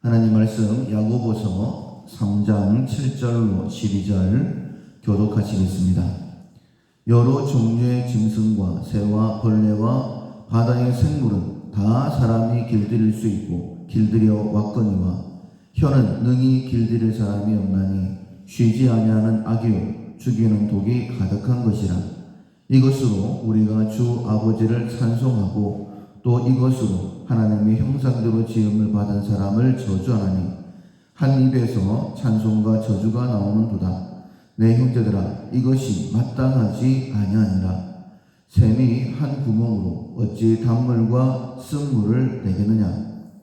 하나님 말씀 야고보서 3장 7절로 12절 교독하시겠습니다. 여러 종류의 짐승과 새와 벌레와 바다의 생물은 다 사람이 길들일 수 있고 길들여 왔거니와 혀는 능히 길들일 사람이 없나니 쉬지 아니하는 악이요 죽이는 독이 가득한 것이라. 이것으로 우리가 주 아버지를 찬송하고 또 이것으로 하나님의 형상대로 지음을 받은 사람을 저주하나니 한 입에서 찬송과 저주가 나오는도다. 내 형제들아, 이것이 마땅하지 아니하니라. 샘이 한 구멍으로 어찌 단물과 쓴물을 내겠느냐.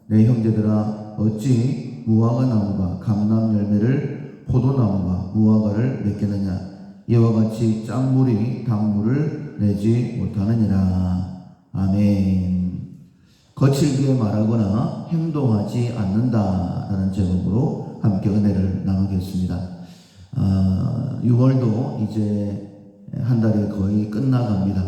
내 형제들아, 어찌 무화과 나무가 감람 열매를 포도나무가 무화과를 맺겠느냐. 이와 같이 짠물이 단물을 내지 못하느니라. 아멘. 거칠게 말하거나 행동하지 않는다라는 제목으로 함께 은혜를 나누겠습니다. 6월도 이제 한 달이 거의 끝나갑니다.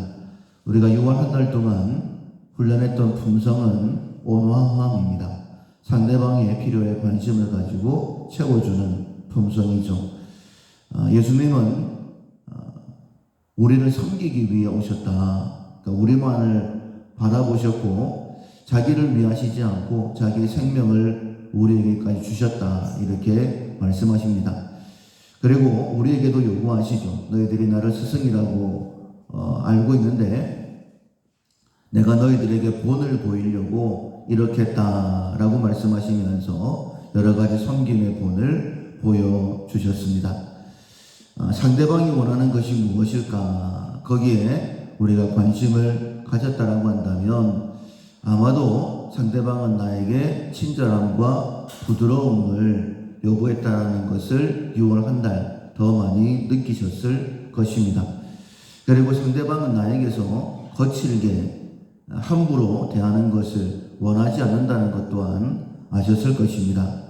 우리가 6월 한 달 동안 훈련했던 품성은 온화함입니다. 상대방의 필요에 관심을 가지고 채워주는 품성이죠. 예수님은 우리를 섬기기 위해 오셨다. 그러니까 우리만을 바라보셨고 자기를 위하시지 않고 자기의 생명을 우리에게까지 주셨다. 이렇게 말씀하십니다. 그리고 우리에게도 요구하시죠. 너희들이 나를 스승이라고 알고 있는데 내가 너희들에게 본을 보이려고 이렇게 했다라고 말씀하시면서 여러 가지 섬김의 본을 보여주셨습니다. 상대방이 원하는 것이 무엇일까? 거기에 우리가 관심을 가졌다라고 한다면 아마도 상대방은 나에게 친절함과 부드러움을 요구했다라는 것을 6월 한 달 더 많이 느끼셨을 것입니다. 그리고 상대방은 나에게서 거칠게 함부로 대하는 것을 원하지 않는다는 것 또한 아셨을 것입니다.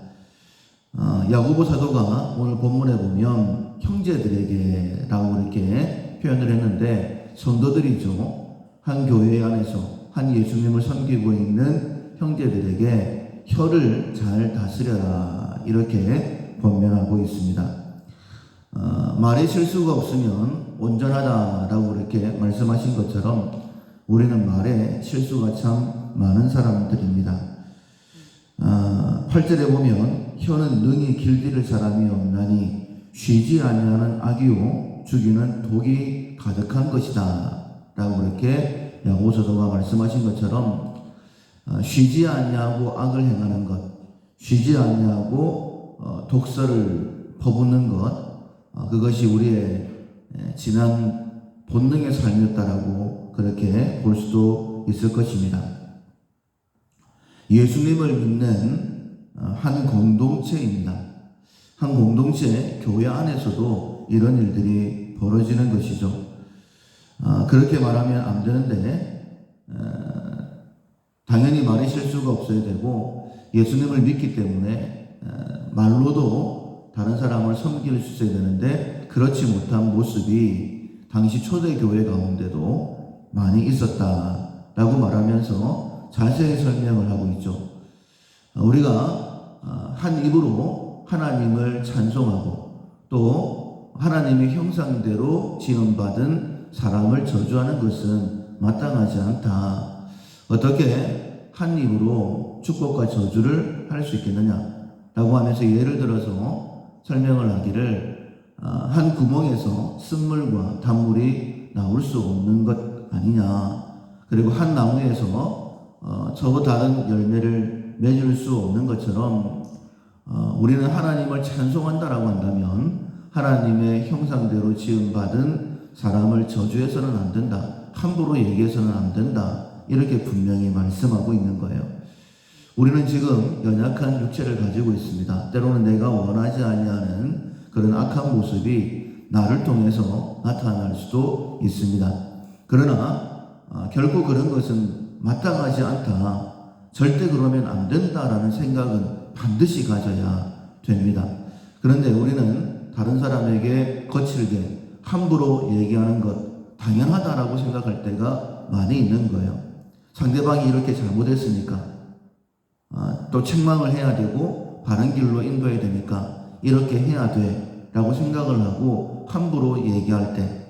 야고보 사도가 오늘 본문에 보면 형제들에게 라고 이렇게 표현을 했는데 성도들이죠. 한 교회 안에서 한 예수님을 섬기고 있는 형제들에게 혀를 잘 다스려라 이렇게 권면하고 있습니다. 말에 실수가 없으면 온전하다라고 이렇게 말씀하신 것처럼 우리는 말에 실수가 참 많은 사람들입니다. 8절에 보면 혀는 능히 길들일 사람이 없나니 쉬지 아니하는 악이요 죽이는 독이 가득한 것이다 라고 이렇게 야고보 사도가 말씀하신 것처럼 쉬지 아니하고 악을 행하는 것, 쉬지 아니하고 독설을 퍼붓는 것, 그것이 우리의 지난 본능의 삶이었다라고 그렇게 볼 수도 있을 것입니다. 예수님을 믿는 한 공동체입니다. 한 공동체, 교회 안에서도 이런 일들이 벌어지는 것이죠. 그렇게 말하면 안 되는데 당연히 말에 실수가 없어야 되고 예수님을 믿기 때문에 말로도 다른 사람을 섬길 수 있어야 되는데 그렇지 못한 모습이 당시 초대교회 가운데도 많이 있었다라고 말하면서 자세히 설명을 하고 있죠. 우리가 한 입으로 하나님을 찬송하고 또 하나님의 형상대로 지음받은 사람을 저주하는 것은 마땅하지 않다. 어떻게 한 입으로 축복과 저주를 할 수 있겠느냐라고 하면서 예를 들어서 설명을 하기를 한 구멍에서 쓴물과 단물이 나올 수 없는 것 아니냐. 그리고 한 나무에서 저거 다른 열매를 맺을 수 없는 것처럼 우리는 하나님을 찬송한다라고 한다면 하나님의 형상대로 지음받은 사람을 저주해서는 안 된다. 함부로 얘기해서는 안 된다. 이렇게 분명히 말씀하고 있는 거예요. 우리는 지금 연약한 육체를 가지고 있습니다. 때로는 내가 원하지 아니하는 그런 악한 모습이 나를 통해서 나타날 수도 있습니다. 그러나 결코 그런 것은 마땅하지 않다. 절대 그러면 안 된다라는 생각은 반드시 가져야 됩니다. 그런데 우리는 다른 사람에게 거칠게 함부로 얘기하는 것 당연하다라고 생각할 때가 많이 있는 거예요. 상대방이 이렇게 잘못했으니까 또 책망을 해야 되고 바른 길로 인도해야 되니까 이렇게 해야 돼 라고 생각을 하고 함부로 얘기할 때,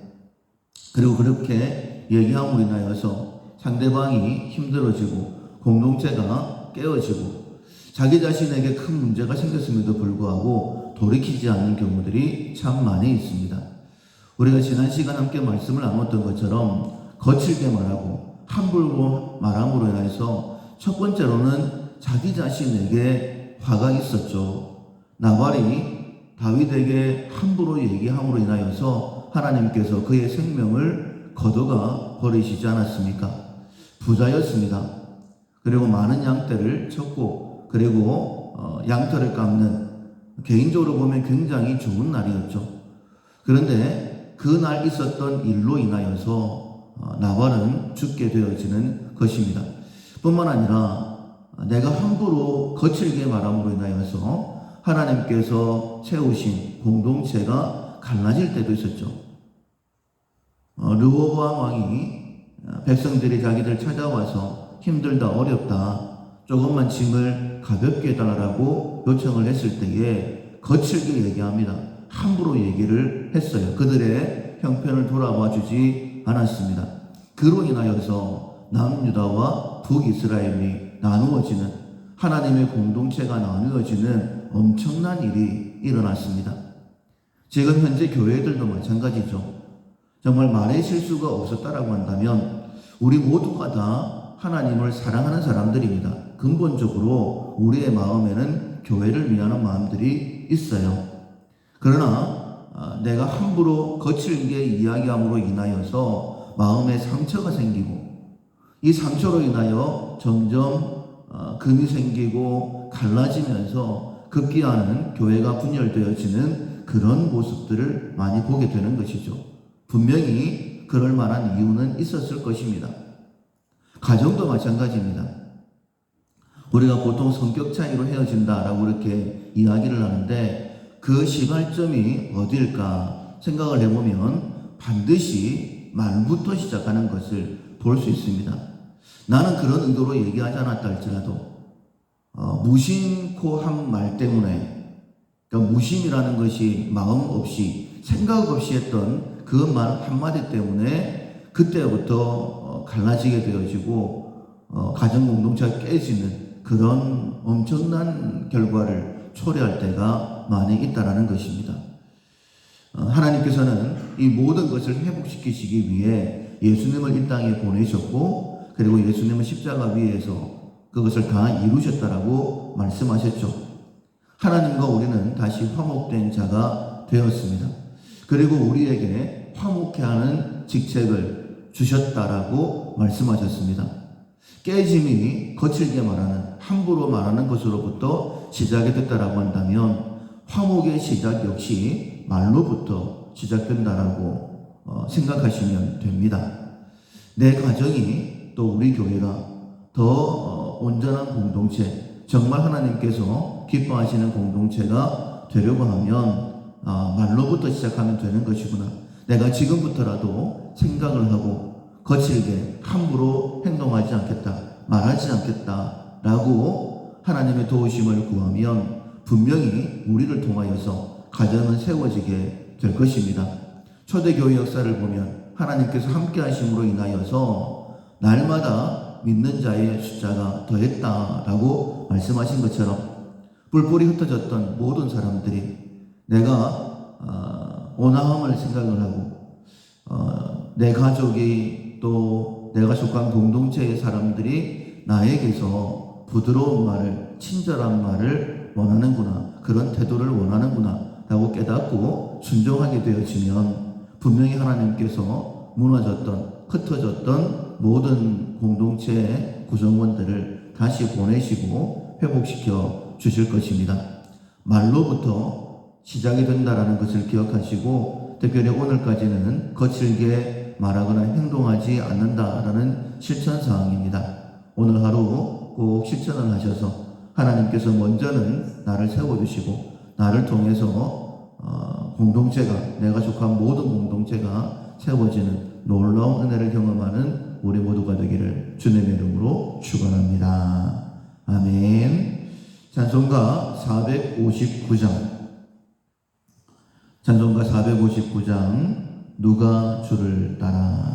그리고 그렇게 얘기함으로 인하여서 상대방이 힘들어지고 공동체가 깨어지고 자기 자신에게 큰 문제가 생겼음에도 불구하고 돌이키지 않는 경우들이 참 많이 있습니다. 우리가 지난 시간 함께 말씀을 나눴던 것처럼 거칠게 말하고 함부로 말함으로 인해서 첫 번째로는 자기 자신에게 화가 있었죠. 나발이 다윗에게 함부로 얘기함으로 인하여서 하나님께서 그의 생명을 거둬가 버리시지 않았습니까? 부자였습니다. 그리고 많은 양떼를 쳤고, 그리고 양털을 깎는, 개인적으로 보면 굉장히 좋은 날이었죠. 그런데 그날 있었던 일로 인하여서 나발은 죽게 되어지는 것입니다. 뿐만 아니라 내가 함부로 거칠게 말함으로 인하여서 하나님께서 세우신 공동체가 갈라질 때도 있었죠. 르호보암 왕이 백성들이 자기들 찾아와서 힘들다, 어렵다, 조금만 짐을 가볍게 해달라고 요청을 했을 때에 거칠게 얘기합니다. 함부로 얘기를 했어요. 그들의 형편을 돌아봐 주지 않았습니다. 그로 인하여서 남유다와 북이스라엘이 나누어지는, 하나님의 공동체가 나누어지는 엄청난 일이 일어났습니다. 지금 현재 교회들도 마찬가지죠. 정말 말의 실수가 없었다라고 한다면 우리 모두가 다 하나님을 사랑하는 사람들입니다. 근본적으로 우리의 마음에는 교회를 위하는 마음들이 있어요. 그러나 내가 함부로 거칠게 이야기함으로 인하여서 마음에 상처가 생기고, 이 상처로 인하여 점점 금이 생기고 갈라지면서 급기야는 교회가 분열되어지는 그런 모습들을 많이 보게 되는 것이죠. 분명히 그럴 만한 이유는 있었을 것입니다. 가정도 마찬가지입니다. 우리가 보통 성격 차이로 헤어진다라고 이렇게 이야기를 하는데 그 시발점이 어디일까 생각을 해보면 반드시 말부터 시작하는 것을 볼 수 있습니다. 나는 그런 의도로 얘기하지 않았다 할지라도 무심코 한 말 때문에, 그러니까 무심이라는 것이 마음 없이 생각 없이 했던 그 말 한마디 때문에 그때부터 갈라지게 되어지고 가정 공동체가 깨지는 그런 엄청난 결과를 초래할 때가 많이 있다라는 것입니다. 하나님께서는 이 모든 것을 회복시키시기 위해 예수님을 이 땅에 보내셨고, 그리고 예수님은 십자가 위에서 그것을 다 이루셨다라고 말씀하셨죠. 하나님과 우리는 다시 화목된 자가 되었습니다. 그리고 우리에게 화목해 하는 직책을 주셨다라고 말씀하셨습니다. 깨짐이 거칠게 말하는, 함부로 말하는 것으로부터 시작이 됐다라고 한다면 화목의 시작 역시 말로부터 시작된다라고 생각하시면 됩니다. 내 가정이 또 우리 교회가 더 온전한 공동체, 정말 하나님께서 기뻐하시는 공동체가 되려고 하면 말로부터 시작하면 되는 것이구나. 내가 지금부터라도 생각을 하고 거칠게 함부로 행동하지 않겠다, 말하지 않겠다라고 하나님의 도우심을 구하면 분명히 우리를 통하여서 가정은 세워지게 될 것입니다. 초대교회 역사를 보면 하나님께서 함께 하심으로 인하여서 날마다 믿는 자의 숫자가 더했다라고 말씀하신 것처럼 뿔뿔이 흩어졌던 모든 사람들이 내가 온화함을 생각을 하고 내 가족이 또 내가 속한 공동체의 사람들이 나에게서 부드러운 말을, 친절한 말을 원하는구나, 그런 태도를 원하는구나 라고 깨닫고 순종하게 되어지면 분명히 하나님께서 무너졌던, 흩어졌던 모든 공동체의 구성원들을 다시 보내시고 회복시켜 주실 것입니다. 말로부터 시작이 된다라는 것을 기억하시고, 특별히 오늘까지는 거칠게 말하거나 행동하지 않는다라는 실천사항입니다. 오늘 하루 꼭 실천을 하셔서 하나님께서 먼저는 나를 세워주시고 나를 통해서 공동체가, 내가 속한 모든 공동체가 세워지는 놀라운 은혜를 경험하는 우리 모두가 되기를 주님의 이름으로 축원합니다. 아멘. 찬송가 459장. 찬송가 459장 누가 주를 따라.